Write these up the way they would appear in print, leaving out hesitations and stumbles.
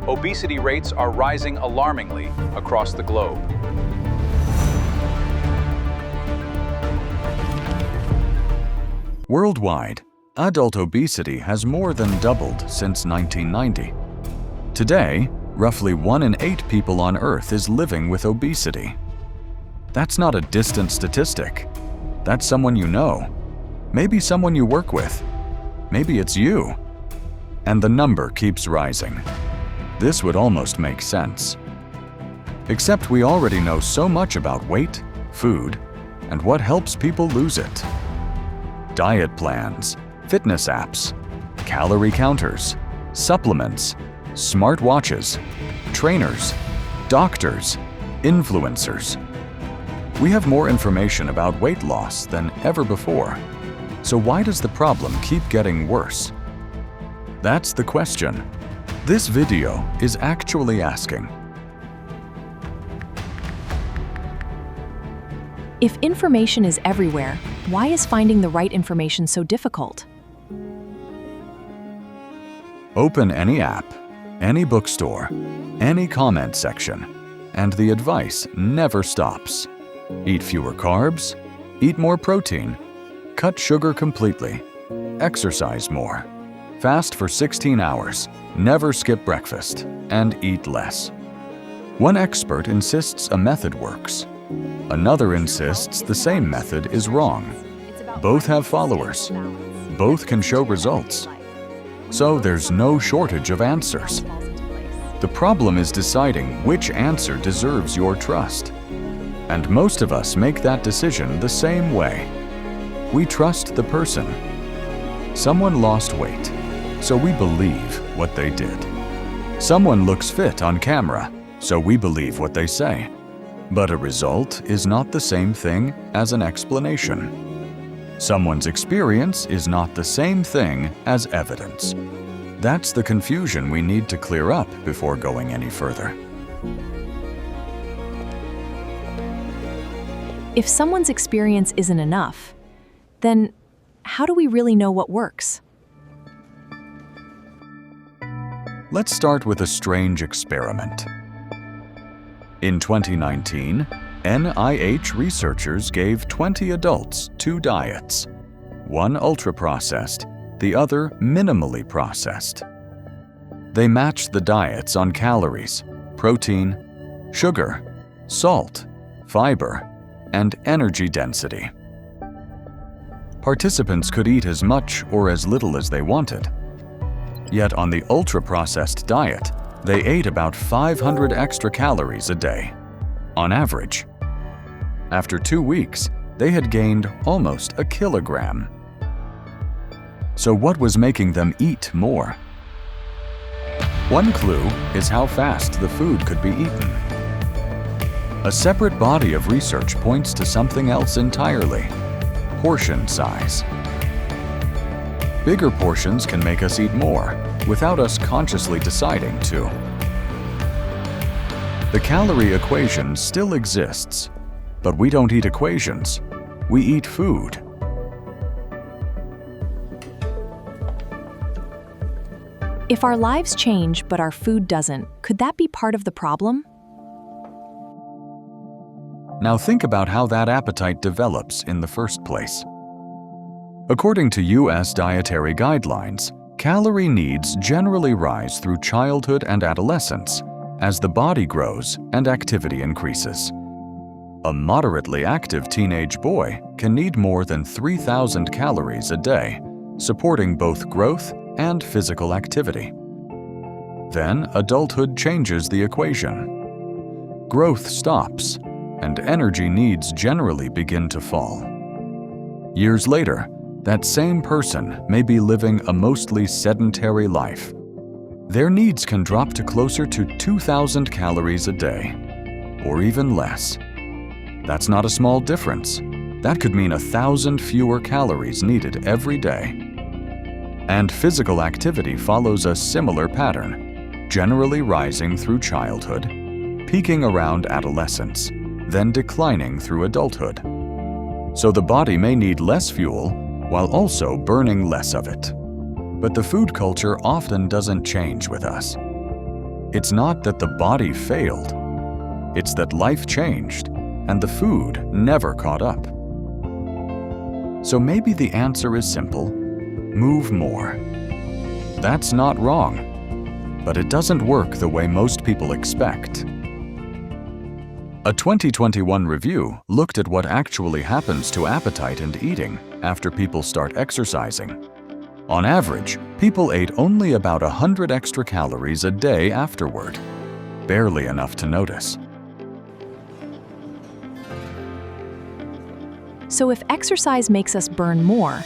obesity rates are rising alarmingly across the globe. Worldwide, adult obesity has more than doubled since 1990. Today, roughly 1 in 8 people on Earth is living with obesity. That's not a distant statistic. That's someone you know. Maybe someone you work with. Maybe it's you. And the number keeps rising. This would almost make sense. Except we already know so much about weight, food, and what helps people lose it. Diet plans, fitness apps, calorie counters, supplements, smartwatches, trainers, doctors, influencers. We have more information about weight loss than ever before. So why does the problem keep getting worse? That's the question. This video is actually asking. If information is everywhere, why is finding the right information so difficult? Open any app, any bookstore, any comment section, and the advice never stops. Eat fewer carbs, eat more protein, cut sugar completely, exercise more, fast for 16 hours, never skip breakfast, and eat less. One expert insists a method works. Another insists the same method is wrong. Both have followers. Both can show results. So there's no shortage of answers. The problem is deciding which answer deserves your trust. And most of us make that decision the same way. We trust the person. Someone lost weight, so we believe what they did. Someone looks fit on camera, so we believe what they say. But a result is not the same thing as an explanation. Someone's experience is not the same thing as evidence. That's the confusion we need to clear up before going any further. If someone's experience isn't enough, then how do we really know what works? Let's start with a strange experiment. In 2019, NIH researchers gave 20 adults 2 diets, one ultra-processed, the other minimally processed. They matched the diets on calories, protein, sugar, salt, fiber, and energy density. Participants could eat as much or as little as they wanted. Yet on the ultra-processed diet, they ate about 500 extra calories a day, on average. After 2 weeks, they had gained almost 1 kilogram. So what was making them eat more? One clue is how fast the food could be eaten. A separate body of research points to something else entirely: portion size. Bigger portions can make us eat more, without us consciously deciding to. The calorie equation still exists, but we don't eat equations. We eat food. If our lives change but our food doesn't, could that be part of the problem? Now think about how that appetite develops in the first place. According to U.S. dietary guidelines, calorie needs generally rise through childhood and adolescence as the body grows and activity increases. A moderately active teenage boy can need more than 3,000 calories a day, supporting both growth and physical activity. Then adulthood changes the equation. Growth stops, and energy needs generally begin to fall. Years later, that same person may be living a mostly sedentary life. Their needs can drop to closer to 2,000 calories a day, or even less. That's not a small difference. That could mean 1,000 fewer calories needed every day. And physical activity follows a similar pattern, generally rising through childhood, peaking around adolescence, then declining through adulthood. So the body may need less fuel while also burning less of it. But the food culture often doesn't change with us. It's not that the body failed. It's that life changed and the food never caught up. So maybe the answer is simple: move more. That's not wrong, but it doesn't work the way most people expect. A 2021 review looked at what actually happens to appetite and eating after people start exercising. On average, people ate only about 100 extra calories a day afterward, barely enough to notice. So if exercise makes us burn more,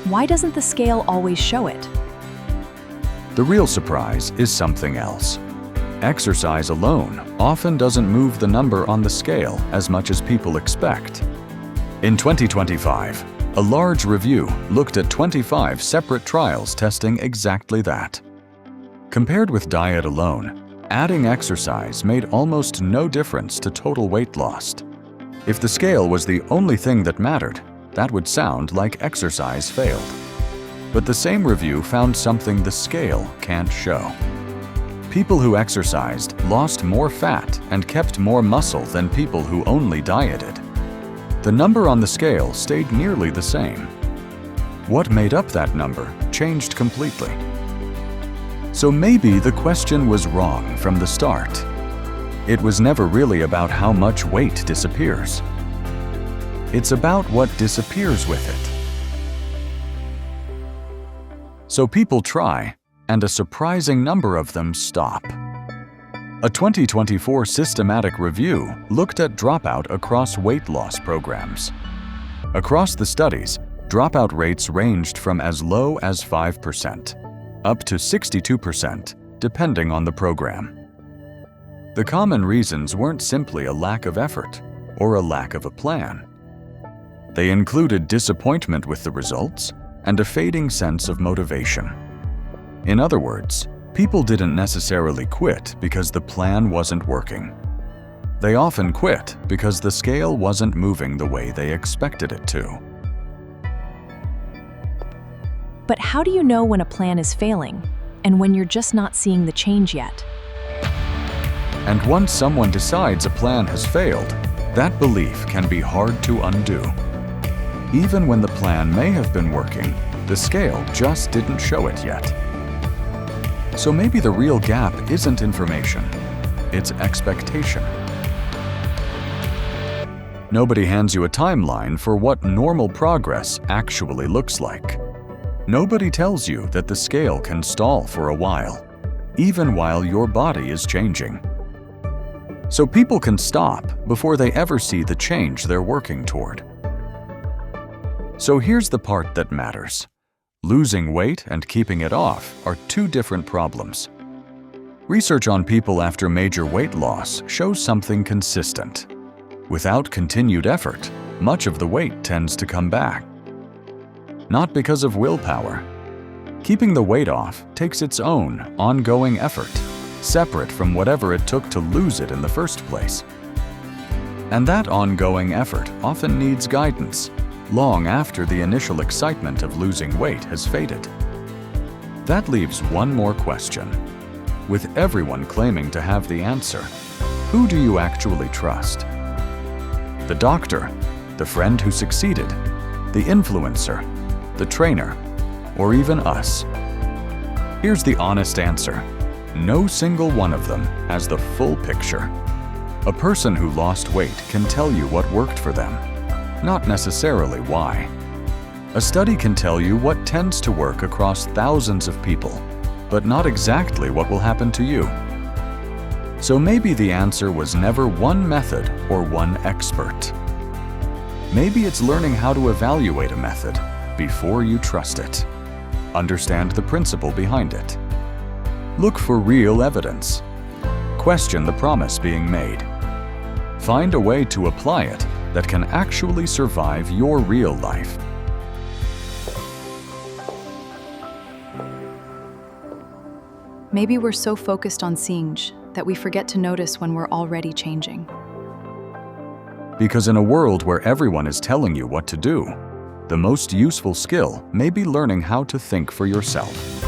why doesn't the scale always show it? The real surprise is something else. Exercise alone often doesn't move the number on the scale as much as people expect. In 2025, a large review looked at 25 separate trials testing exactly that. Compared with diet alone, adding exercise made almost no difference to total weight loss. If the scale was the only thing that mattered, that would sound like exercise failed. But the same review found something the scale can't show. People who exercised lost more fat and kept more muscle than people who only dieted. The number on the scale stayed nearly the same. What made up that number changed completely. So maybe the question was wrong from the start. It was never really about how much weight disappears. It's about what disappears with it. So people try, and a surprising number of them stop. A 2024 systematic review looked at dropout across weight loss programs. Across the studies, dropout rates ranged from as low as 5% up to 62%, depending on the program. The common reasons weren't simply a lack of effort or a lack of a plan. They included disappointment with the results and a fading sense of motivation. In other words, people didn't necessarily quit because the plan wasn't working. They often quit because the scale wasn't moving the way they expected it to. But how do you know when a plan is failing and when you're just not seeing the change yet? And once someone decides a plan has failed, that belief can be hard to undo. Even when the plan may have been working, the scale just didn't show it yet. So maybe the real gap isn't information, it's expectation. Nobody hands you a timeline for what normal progress actually looks like. Nobody tells you that the scale can stall for a while, even while your body is changing. So people can stop before they ever see the change they're working toward. So here's the part that matters. Losing weight and keeping it off are two different problems. Research on people after major weight loss shows something consistent. Without continued effort, much of the weight tends to come back. Not because of willpower. Keeping the weight off takes its own ongoing effort, separate from whatever it took to lose it in the first place. And that ongoing effort often needs guidance, long after the initial excitement of losing weight has faded. That leaves one more question. With everyone claiming to have the answer, who do you actually trust? The doctor, the friend who succeeded, the influencer, the trainer, or even us? Here's the honest answer. No single one of them has the full picture. A person who lost weight can tell you what worked for them, not necessarily why. A study can tell you what tends to work across thousands of people, but not exactly what will happen to you. So maybe the answer was never one method or one expert. Maybe it's learning how to evaluate a method before you trust it. Understand the principle behind it. Look for real evidence. Question the promise being made. Find a way to apply it that can actually survive your real life. Maybe we're so focused on change that we forget to notice when we're already changing. Because in a world where everyone is telling you what to do, the most useful skill may be learning how to think for yourself.